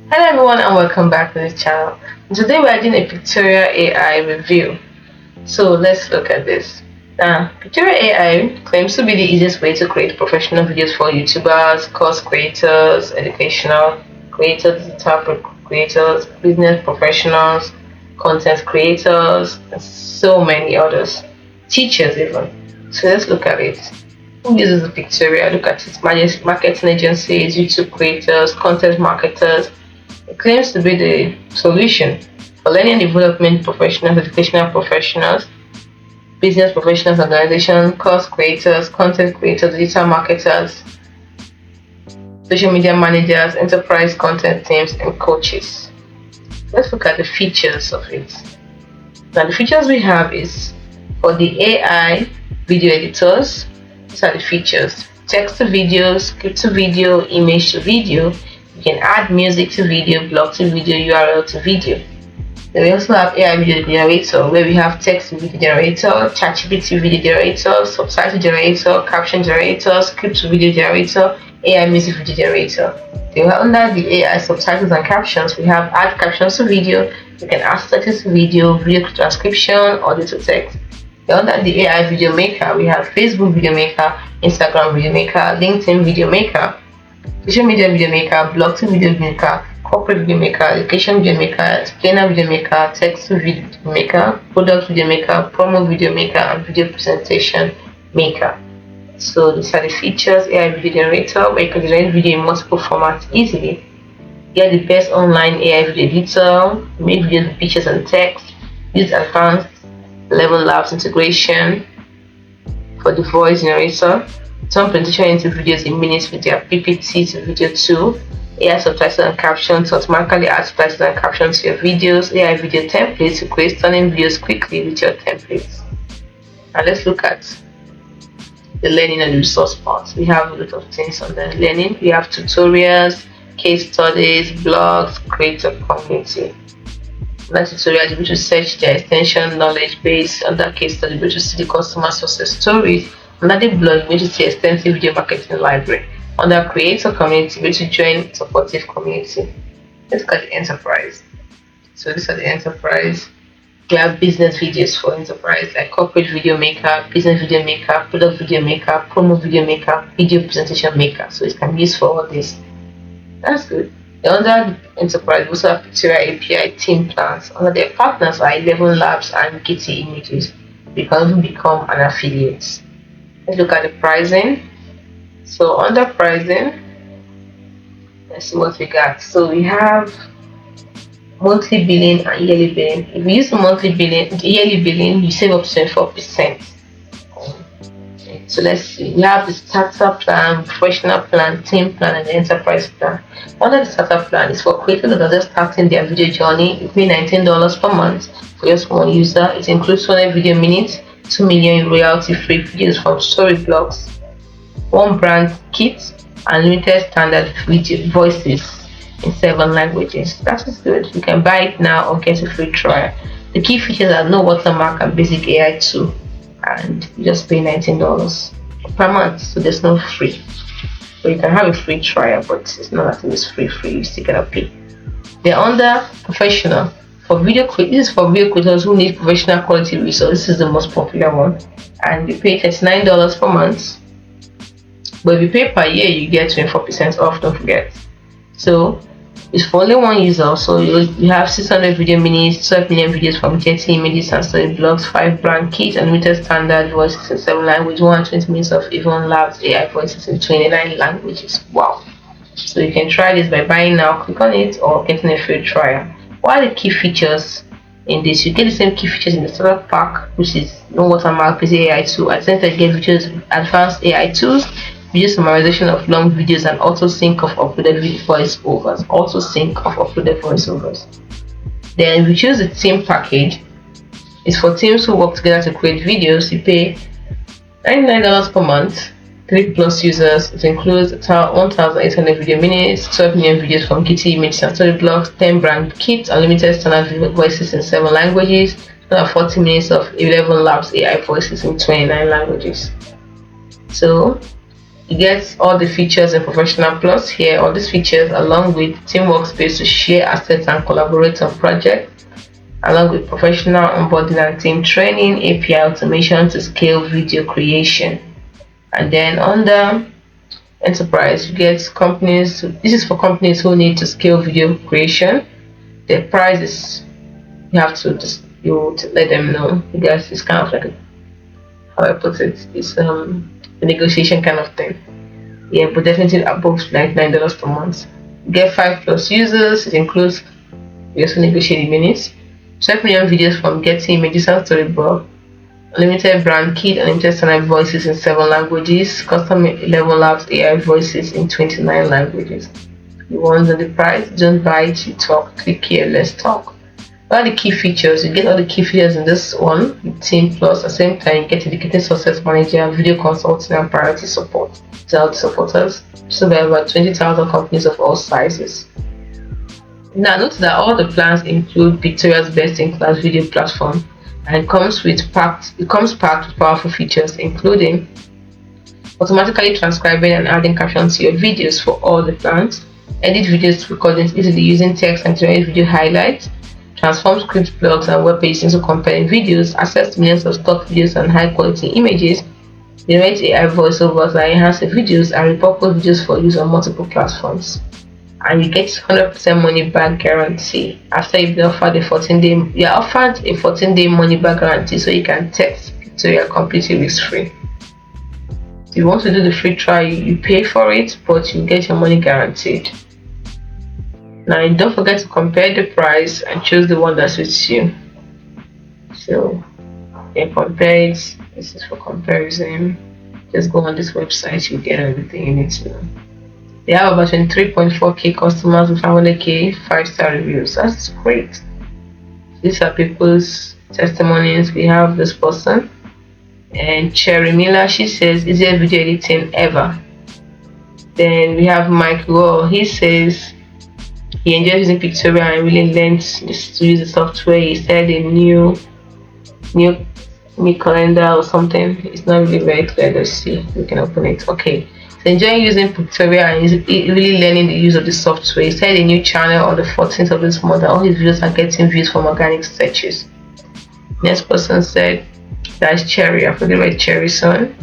Hello everyone and welcome back to this channel. Today we are doing a Pictorial AI review. So let's look at this. Now, Pictorial AI claims to be the easiest way to create professional videos for YouTubers, course creators, educational creators, digital creators, business professionals, content creators, and so many others. Teachers even. So let's look at it. Who uses the Pictorial? Look at it. Marketing agencies, YouTube creators, content marketers. It claims to be the solution for learning and development professionals, educational professionals, business professionals, organizations, course creators, content creators, digital marketers, social media managers, enterprise content teams, and coaches. Let's look at the features of it. Now, the features we have is for the AI video editors. These are the features: text to video, script to video, image to video. You can add music to video, blog to video, URL to video. Then we also have AI video generator, where we have text to video generator, ChatGPT video generator, subtitle generator, caption generator, script to video generator, AI music video generator. Then under the AI subtitles and captions, we have add captions to video. You can add subtitles to video transcription, audio to text. Then under the AI video maker, we have Facebook video maker, Instagram video maker, LinkedIn video maker, social media video maker, blog to video maker, corporate video maker, education video maker, explainer video maker, text to video maker, product video maker, promo video maker, and video presentation maker. So these are the features: AI video generator, where you can generate video in multiple formats easily. Get the best online AI video editor, make videos with pictures and text, use advanced level labs integration for the voice generator, turn presentation into videos in minutes with their PPT to video tool, AI subtitles and captions to automatically add subtitles and captions to your videos, AI video templates to create stunning videos quickly with your templates. Now let's look at the learning and the resource part. We have a lot of things on the learning. We have tutorials, case studies, blogs, creator community. Under tutorials, you'll be able to search their extension knowledge base. Under case study, you'll be able to see the customer success stories. Under the blog, you'll be able to see extensive video marketing library. Under creator community, you'll be able to join supportive community. Let's look at the enterprise. So these are the enterprise. We have business videos for enterprise, like corporate video maker, business video maker, product video maker, promo video maker, video presentation maker. So it can be used for all this. That's good. Under enterprise, we also have Pictorial API team plans. Under their partners are 11 labs and Getty images. You can even become an affiliate. Let's look at the pricing. So under pricing, let's see what we got. So we have monthly billing and yearly billing. If you use the yearly billing, you save up to 24%. So let's see. We have the starter plan, professional plan, team plan, and the enterprise plan. Under the starter plan is for creators that are just starting their video journey. You pay $19 per month for just one user. It includes 200 video minutes, 2 million royalty-free videos from story blogs, one brand kit, and limited standard video voices in 7 languages. That is good. You can buy it now or get a free trial. The key features are no watermark and basic AI tool, and you just pay $19 per month, so there's no free. So you can have a free trial, but it's not that it's free. You still gotta pay. They're under professional for video creators. This is for video creators who need professional quality resources. This is the most popular one, and you pay $39 per month. But if you pay per year, you get 24% off. Don't forget. So it's for only one user. So you have 600 video minutes, 12 million videos from Getty images and story blogs, 5 brand kits, unlimited standard voices in 7 languages, 120 minutes of even labs AI voices in 29 languages. Wow. So you can try this by buying now, click on it, or getting a free trial. What are the key features in this? You get the same key features in the starter pack, which is no watermark, basic AI tool. At the center, you get features with advanced AI tools, video summarization of long videos, and auto sync of uploaded voiceovers. Then we choose the team package. It's for teams who work together to create videos. You pay $99 per month, 3 plus users. It includes 1,800 video minutes, 12 million videos from Getty images and story blogs, 10 brand kits, unlimited standard voices in 7 languages, 40 minutes of 11 labs AI voices in 29 languages. So You get all the features in Professional Plus here, all these features along with Team Workspace to share assets and collaborate on projects, along with professional onboarding and team training, API automation to scale video creation. And then under Enterprise, you get companies, this is for companies who need to scale video creation. The price is, you have to just, you to let them know, because it's kind of like how I put it, it's a negotiation kind of thing. Yeah, but definitely above $99 per month. Get 5+ users. It includes, we also negotiate the minutes. 12 million videos from Getty Images and Storyboard. Unlimited brand kit, unlimited standard voices in 7 languages. Custom 11 labs AI voices in 29 languages. You want the price? Don't buy it, you talk. Click here, let's talk. What are the key features? You get all the key features in this one with Team Plus. At the same time, you get dedicated success manager, video consulting, and priority support to help supporters. So there are about 20,000 companies of all sizes. Now note that all the plans include Pictoria's best-in-class video platform, and it comes packed with powerful features, including automatically transcribing and adding captions to your videos for all the plans, edit videos recordings easily using text and generate video highlights, transform script blogs and web pages into compelling videos, access millions of stock videos and high quality images, generate AI voiceovers that enhance the videos, and repurpose videos for use on multiple platforms. And you get 100% money back guarantee after you've been offered a 14-day. You're offered a 14-day money back guarantee, so you can test Pictoria completely risk free. If you want to do the free trial, you pay for it, but you get your money guaranteed. Now don't forget to compare the price and choose the one that suits you. So yeah, compare it. This is for comparison. Just go on this website, you get everything you need to know. They have about 23.4k customers with 100k 5-star reviews. That's great. These are people's testimonies. We have this person, and Cherry Miller, she says, easiest video editing ever. Then we have Mike Raw. He says he enjoys using Pictoria and really learned to use the software. He said a new calendar or something. It's not really very clear. Let's see. We can open it. Okay. So enjoying using Pictoria and really learning the use of the software. He said a new channel on the 14th of this month. All his videos are getting views from organic searches. Next person said that's Cherry. I forget about Cherry's son.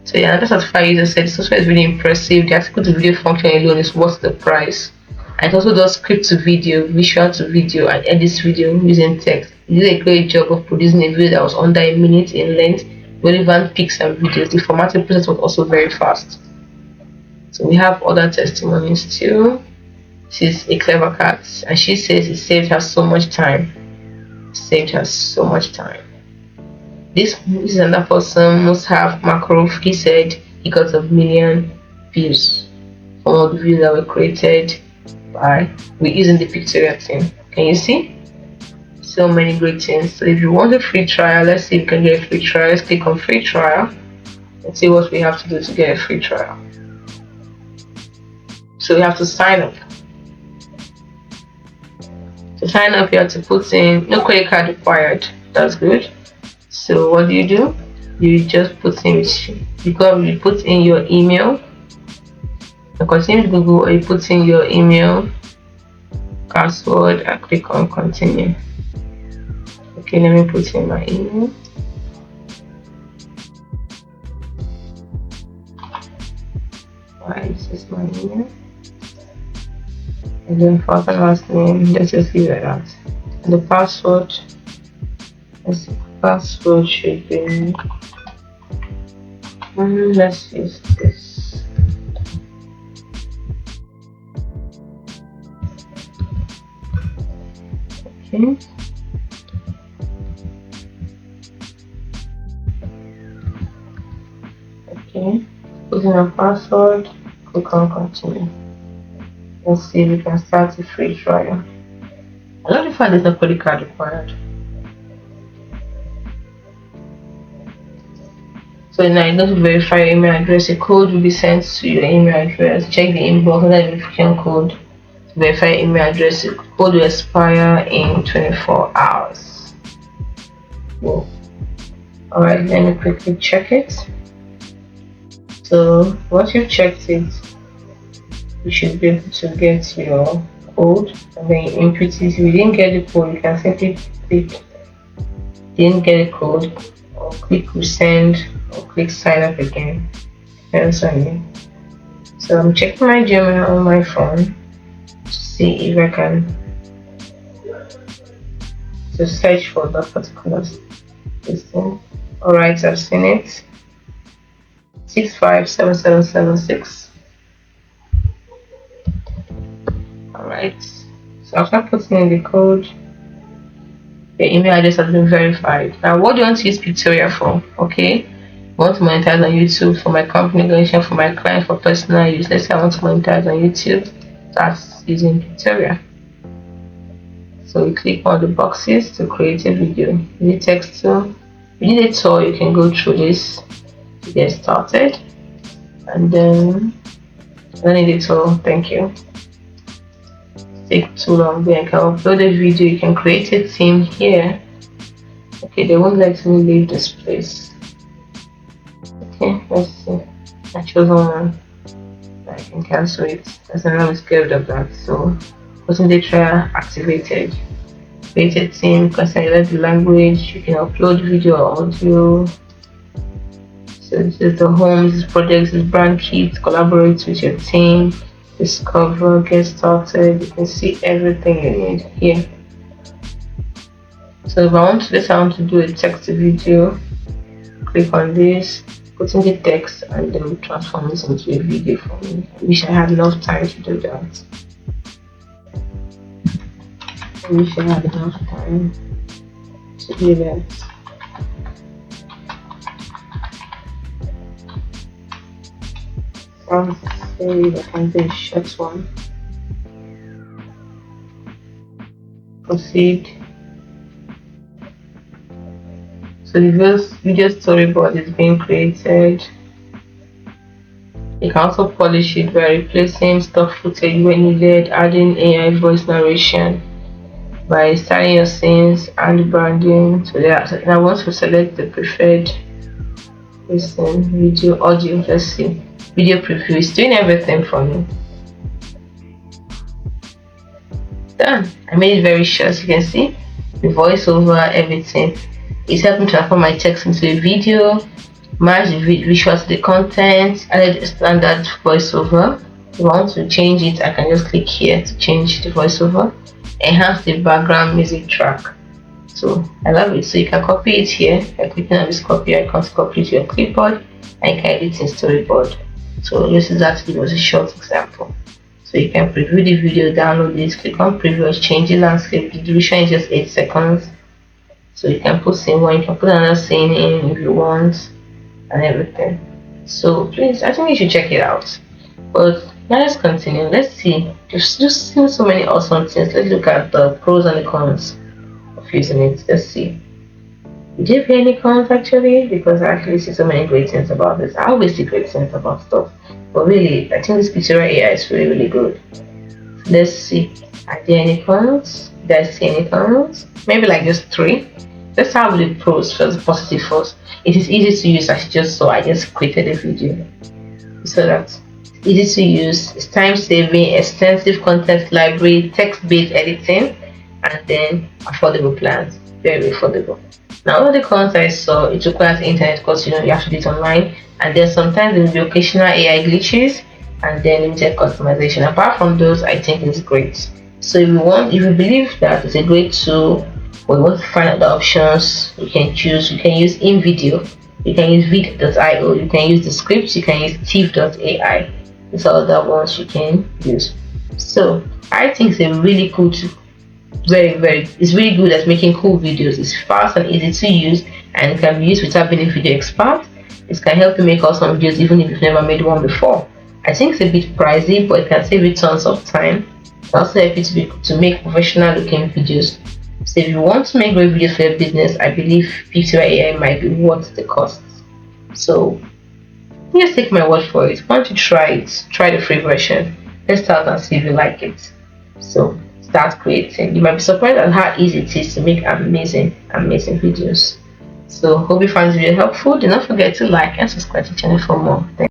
So yeah, another certified user said the software is really impressive. The article to video function alone is worth the price. And it also does script to video, visual to video, and edits video using text. It did a great job of producing a video that was under a minute in length, relevant pics and videos. The formatting process was also very fast. So we have other testimonies too. She's a clever cat, and she says it saved her so much time. Saved her so much time. This is another person, must have Makarov. He said he got 1 million views from all the videos that were created by using the Pictoria team. Can you see? So many great things. So if you want a free trial, let's see if you can get a free trial. Let's click on free trial and see what we have to do to get a free trial. So we have to sign up. To sign up, you have to put in no credit card required. That's good. So what do? You just put in your email. You continue with Google, or you put in your email, password, and click on continue. Okay, let me put in my email. Alright, this is my email. And then first and last name, let's just leave it at that. And the password, let's see, password should be, let's use this. Okay. Okay. Put in a password, click on continue. Let's see if we can start the free trial. I love the fact there's no credit card required. So now you need to verify your email address. A code will be sent to your email address. Check the inbox under the verification code to verify your email address. The code will expire in 24 hours. Whoa. Alright, let me quickly check it. So once you've checked it, you should be able to get your code and then you input it. If you didn't get the code, you can simply click didn't get a code or click resend or click sign up again. Depends on you. So I'm checking my Gmail on my phone to see if I can to search for that particular system. Alright, I've seen it. 657776. Alright. So after putting in the code, your email address has been verified. Now what do you want to use Pictoria for? Okay. I want to monetize on YouTube for my company organization, for my client, for personal use. Let's say I want to monetize on YouTube. That's using Pictoria. So you click on the boxes to create a video. You need text tool. If you need a tool, you can go through this to get started. And then I don't need a tool, thank you. Take too long. Then you can upload a video, you can create a theme here. Okay, they won't let me leave this place. Okay, let's see. I chose one. I can cancel it. As I'm not scared of that. So putting the trial activated. Create a theme, you can select the language, you can upload video or audio. So this is the home, this is projects, this is brand kit, collaborate with your team, discover, get started. You can see everything you need here. So if I want to do a text to video, click on this, put in the text and then transform this into a video for me. I wish I had enough time to do that. I wish I had enough time to do that. I'll say I can do a short one. Proceed. So the video storyboard is being created. You can also polish it by replacing stock footage when needed, adding AI voice narration, by styling your scenes and branding. So that I want to select the preferred listen, video, audio. Let's see. Video preview is doing everything for me. Done. I made it very short, as you can see. The voiceover, everything. It's helping transform my text into a video, match the visuals to the content, added a standard voiceover. If I want to change it, I can just click here to change the voiceover. Enhance the background music track. So I love it. So you can copy it here by clicking on this copy icon to copy to your clipboard and you can edit in storyboard. So this is actually was a short example. So you can preview the video, download this, click on preview, change the landscape. The duration is just 8 seconds. So you can put scene one, you can put another scene in if you want and everything. So please, I think you should check it out. But let's continue. Let's see. Just seen so many awesome things. Let's look at the pros and the cons of using it. Let's see. Did you hear any cons actually? Because I actually see so many great things about this. I always see great things about stuff. But really, I think this PICTORY AI is really, really good. Let's see. Are there any cons? Did I see any cons? Maybe like just 3. Let's start with the pros first, positive first. It is easy to use as you just saw. I just created a video. So that's easy to use, it's time saving, extensive content library, text-based editing, and then affordable plans. Very affordable. Now all the cons I saw, it requires internet because you have to do it online, and then sometimes there will be occasional AI glitches and then limited customization. Apart from those, I think it's great. So if you believe that it's a great tool, or you want to find out the options, you can choose. You can use InVideo, you can use vid.io, you can use the scripts, you can use tiv.ai. These are other ones you can use. So I think it's a really cool tool. It's really good at making cool videos. It's fast and easy to use and it can be used without being a video expert. It can help you make awesome videos even if you've never made one before. I think it's a bit pricey, but it can save you tons of time. It also help you to make professional looking videos. So if you want to make great videos for your business, I believe PICTORY AI might be worth the cost. So just take my word for it. Why don't you try it? Try the free version. Let's start and see if you like it. So start creating. You might be surprised at how easy it is to make amazing videos. So hope you found this video helpful. Do not forget to like and subscribe to the channel for more. Thanks.